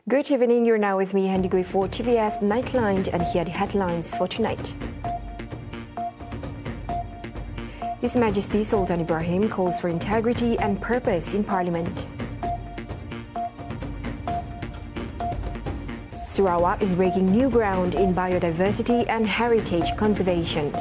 Good evening, you're now with me, Henry for TVS Nightline, and here are the headlines for tonight. His Majesty Sultan Ibrahim calls for integrity and purpose in Parliament. Sarawak is breaking new ground in biodiversity and heritage conservation.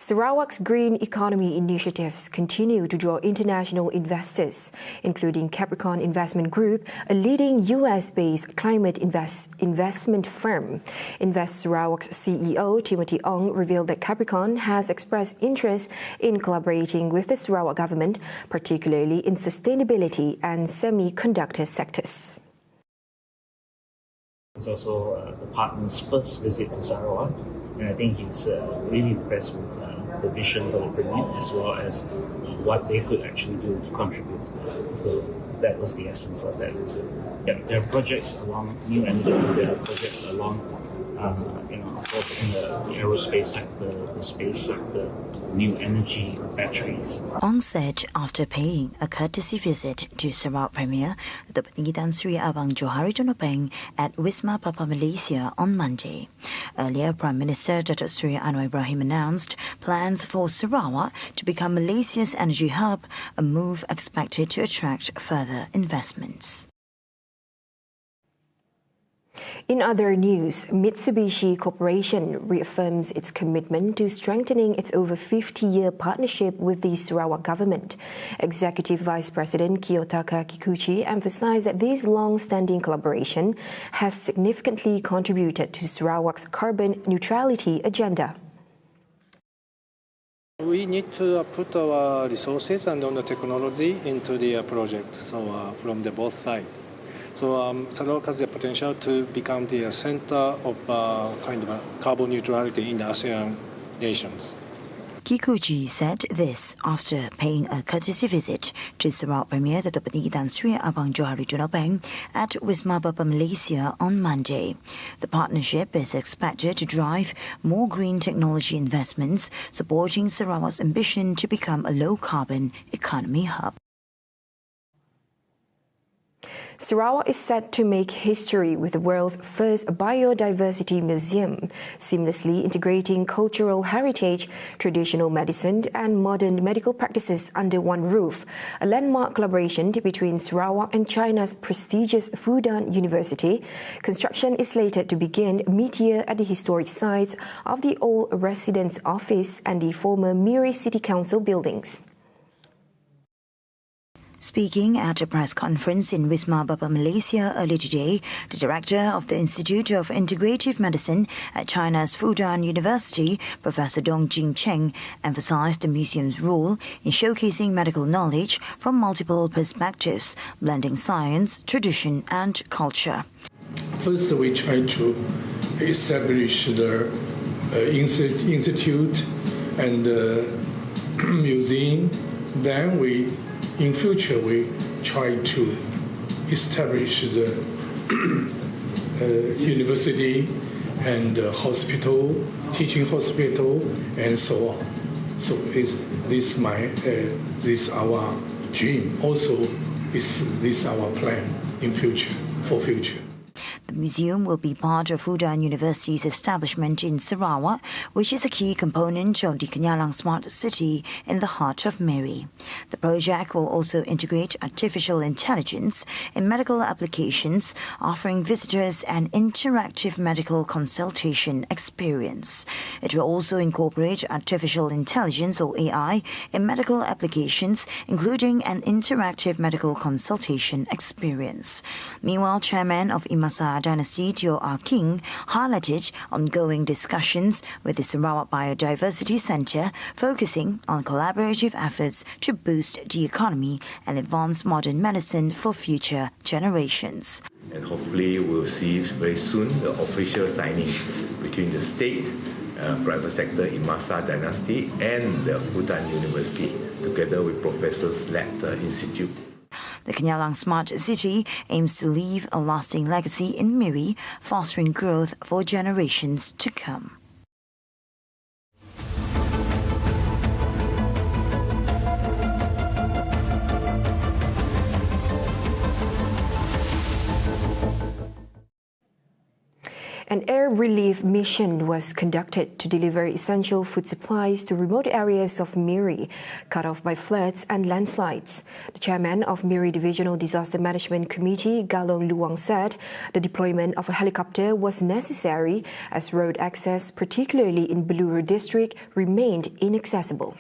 Sarawak's green economy initiatives continue to draw international investors, including Capricorn Investment Group, a leading US-based climate investment firm. Invest Sarawak's CEO, Timothy Ong, revealed that Capricorn has expressed interest in collaborating with the Sarawak government, particularly in sustainability and semiconductor sectors. It's also the partner's first visit to Sarawak, and I think he's really impressed with the vision for the Premier as well as what they could actually do to contribute. So that was the essence of that visit. Yeah, there are projects along new energy, there are projects along, of course, in the aerospace sector, the space sector, new energy batteries. Ong said after paying a courtesy visit to Sarawak Premier, the Pengitan Sri Abang Johari Donopeng at Wisma Papa Malaysia on Monday. Earlier, Prime Minister Datuk Sri Anwar Ibrahim announced plans for Sarawak to become Malaysia's energy hub, a move expected to attract further investments. In other news, Mitsubishi Corporation reaffirms its commitment to strengthening its over 50-year partnership with the Sarawak government. Executive Vice President Kiyotaka Kikuchi emphasized that this long-standing collaboration has significantly contributed to Sarawak's carbon neutrality agenda. We need to put our resources and the technology into the project, so from the both sides. So Sarawak has the potential to become the center of kind of carbon neutrality in the ASEAN nations. Kikuchi said this after paying a courtesy visit to Sarawak Premier Datuk Pengitan Sri Abang Johari Donopeng at Wisma Papa Malaysia on Monday. The partnership is expected to drive more green technology investments, supporting Sarawak's ambition to become a low-carbon economy hub. Sarawak is set to make history with the world's first biodiversity museum, seamlessly integrating cultural heritage, traditional medicine and modern medical practices under one roof, a landmark collaboration between Sarawak and China's prestigious Fudan University. Construction is slated to begin mid-year at the historic sites of the old Residence Office and the former MIRI City Council buildings. Speaking at a press conference in Wisma Papa Malaysia earlier today, the director of the Institute of Integrative Medicine at China's Fudan University, Professor Dong Jing Cheng, emphasized the museum's role in showcasing medical knowledge from multiple perspectives, blending science, tradition and culture. First, we try to establish the institute and museum. Then in future, we try to establish the university and hospital, teaching hospital, and so on. So this our dream. Also, is this our plan in future for future. The museum will be part of Fudan University's establishment in Sarawak, which is a key component of the Kenyalang Smart City in the heart of MIRI. The project will also integrate artificial intelligence in medical applications, offering visitors an interactive medical consultation experience. It will also incorporate artificial intelligence or AI in medical applications, including an interactive medical consultation experience. Meanwhile, Chairman of Imasa Dynasty Teo Ah King highlighted ongoing discussions with the Sarawak Biodiversity Centre, focusing on collaborative efforts to boost the economy and advance modern medicine for future generations. And hopefully we'll see very soon the official signing between the state private sector in Masa Dynasty and the Fudan University, together with Professor Slander Institute. The Kenyalang Smart City aims to leave a lasting legacy in MIRI, fostering growth for generations to come. An air relief mission was conducted to deliver essential food supplies to remote areas of MIRI, cut off by floods and landslides. The chairman of MIRI Divisional Disaster Management Committee, Galong Luang, said the deployment of a helicopter was necessary as road access, particularly in Beluru district, remained inaccessible.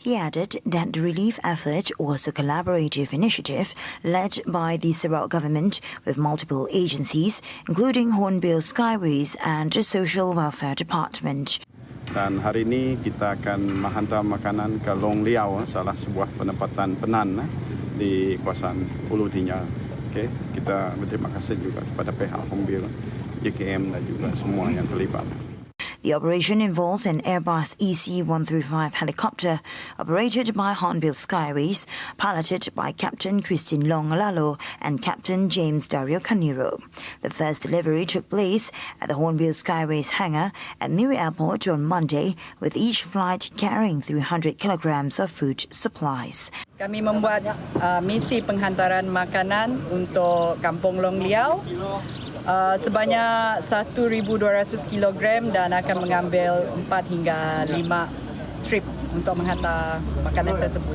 He added that the relief effort was a collaborative initiative led by the Sarawak government with multiple agencies, including Hornbill Skyways and the Social Welfare Department. Dan hari ini kita akan menghantar makanan ke Long Liao, salah sebuah penempatan penan di kawasan Pulau Tinggal. Okay. Kita berterima kasih juga kepada pihak Hornbill, JKM dan juga semua yang terlibat. The operation involves an Airbus EC-135 helicopter operated by Hornbill Skyways, piloted by Captain Christine Longalalo and Captain James Dario Caniro. The first delivery took place at the Hornbill Skyways hangar at MIRI Airport on Monday, with each flight carrying 300 kilograms of food supplies. Kami membuat misi penghantaran makanan untuk Kampung Long Liao sebanyak 1,200 kilogram dan akan mengambil 4 hingga 5 trip untuk menghantar makanan tersebut.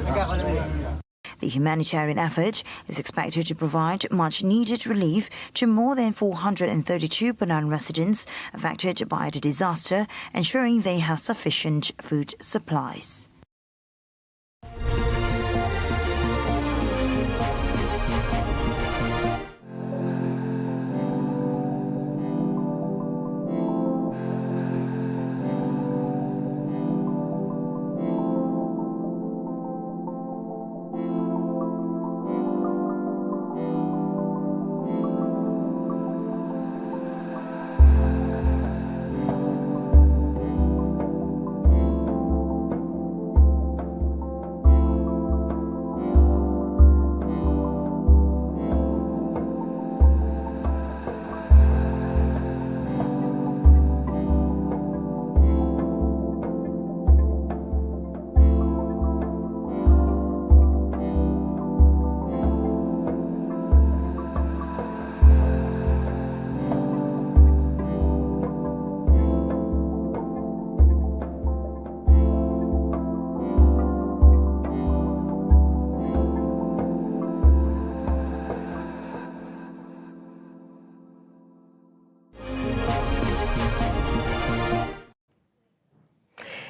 The humanitarian effort is expected to provide much-needed relief to more than 432 Penang residents affected by the disaster, ensuring they have sufficient food supplies.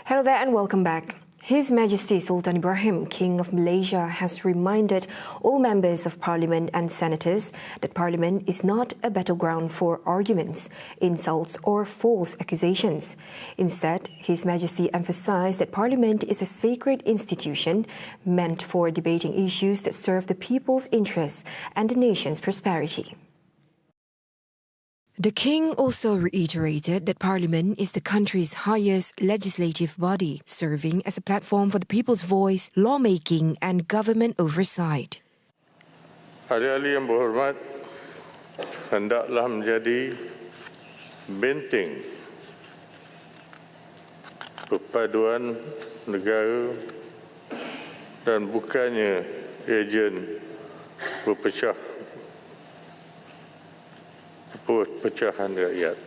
Hello there and welcome back. His Majesty Sultan Ibrahim, King of Malaysia, has reminded all members of Parliament and senators that Parliament is not a battleground for arguments, insults or false accusations. Instead, His Majesty emphasized that Parliament is a sacred institution meant for debating issues that serve the people's interests and the nation's prosperity. The King also reiterated that Parliament is the country's highest legislative body, serving as a platform for the people's voice, lawmaking and government oversight. Ahli-ahli yang berhormat, hendaklah menjadi benteng perpaduan negara dan bukannya ejen pecahan rakyat.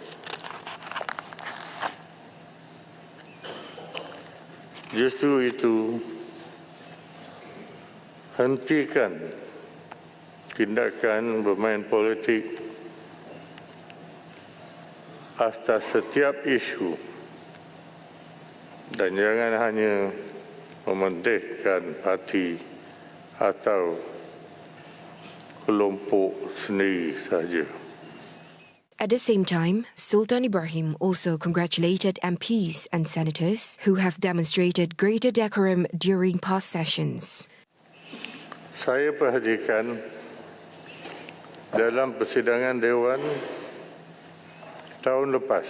Justru itu, hentikan tindakan bermain politik atas setiap isu dan jangan hanya mementingkan parti atau kelompok sendiri saja. At the same time, Sultan Ibrahim also congratulated MPs and senators who have demonstrated greater decorum during past sessions. Saya perhatikan dalam persidangan Dewan tahun lepas,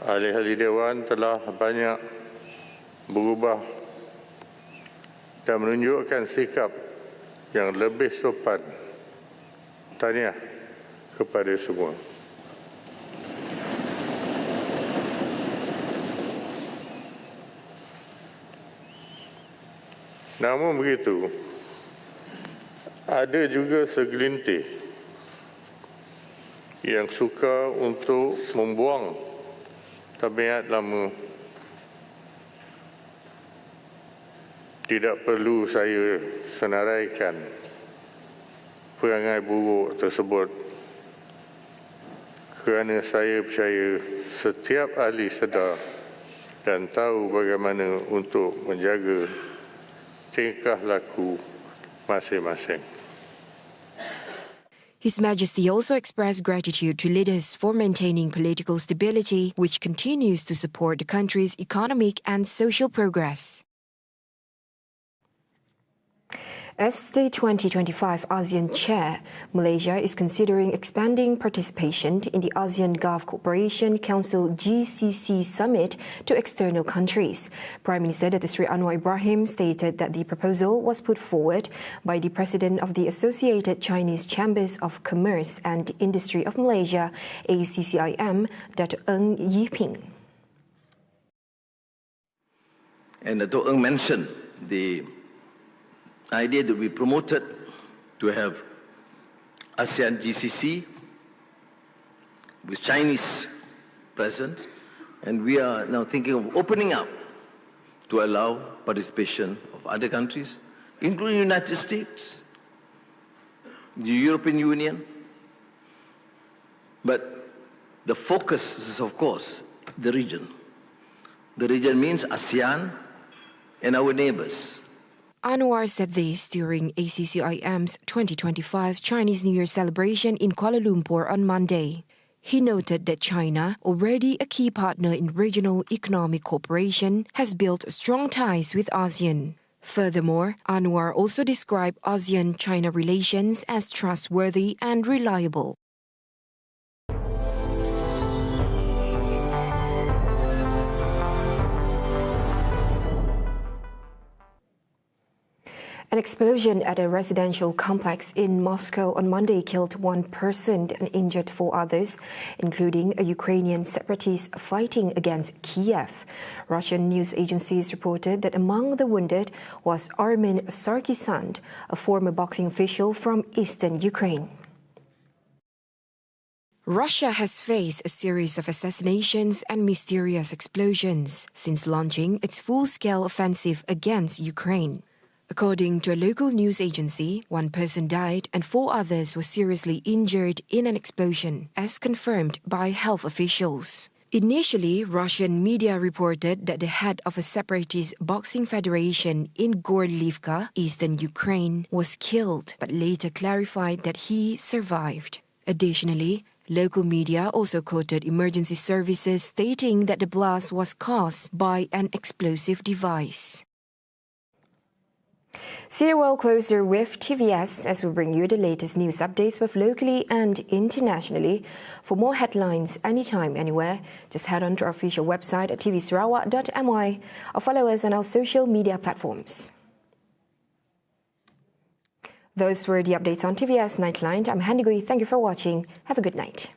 ahli-ahli Dewan telah banyak berubah dan menunjukkan sikap yang lebih sopan. Tahniah kepada semua. Namun begitu, ada juga segelintir yang suka untuk membuang tabiat lama. Tidak perlu saya senaraikan perangai buruk tersebut kerana saya percaya setiap ahli sedar dan tahu bagaimana untuk menjaga tingkah laku masing-masing. His Majesty also expressed gratitude to leaders for maintaining political stability, which continues to support the country's economic and social progress. As the 2025 ASEAN Chair, Malaysia is considering expanding participation in the ASEAN Gulf Cooperation Council GCC Summit to external countries. Prime Minister Datuk Seri Anwar Ibrahim stated that the proposal was put forward by the President of the Associated Chinese Chambers of Commerce and Industry of Malaysia, ACCIM, Datuk Ng Yiping. And Datuk Ng mentioned the idea that we promoted to have ASEAN GCC with Chinese presence, and we are now thinking of opening up to allow participation of other countries, including the United States, the European Union. But the focus is, of course, the region. The region means ASEAN and our neighbors. Anwar said this during ACCIM's 2025 Chinese New Year celebration in Kuala Lumpur on Monday. He noted that China, already a key partner in regional economic cooperation, has built strong ties with ASEAN. Furthermore, Anwar also described ASEAN-China relations as trustworthy and reliable. An explosion at a residential complex in Moscow on Monday killed one person and injured four others, including a Ukrainian separatist fighting against Kiev. Russian news agencies reported that among the wounded was Armin Sarkisyan, a former boxing official from eastern Ukraine. Russia has faced a series of assassinations and mysterious explosions since launching its full-scale offensive against Ukraine. According to a local news agency, one person died and four others were seriously injured in an explosion, as confirmed by health officials. Initially, Russian media reported that the head of a separatist boxing federation in Gorlivka, eastern Ukraine, was killed, but later clarified that he survived. Additionally, local media also quoted emergency services stating that the blast was caused by an explosive device. See the world closer with TVS as we bring you the latest news updates both locally and internationally. For more headlines anytime, anywhere, just head on to our official website at tvsarawak.my or follow us on our social media platforms. Those were the updates on TVS Nightline. I'm Handigui. Thank you for watching. Have a good night.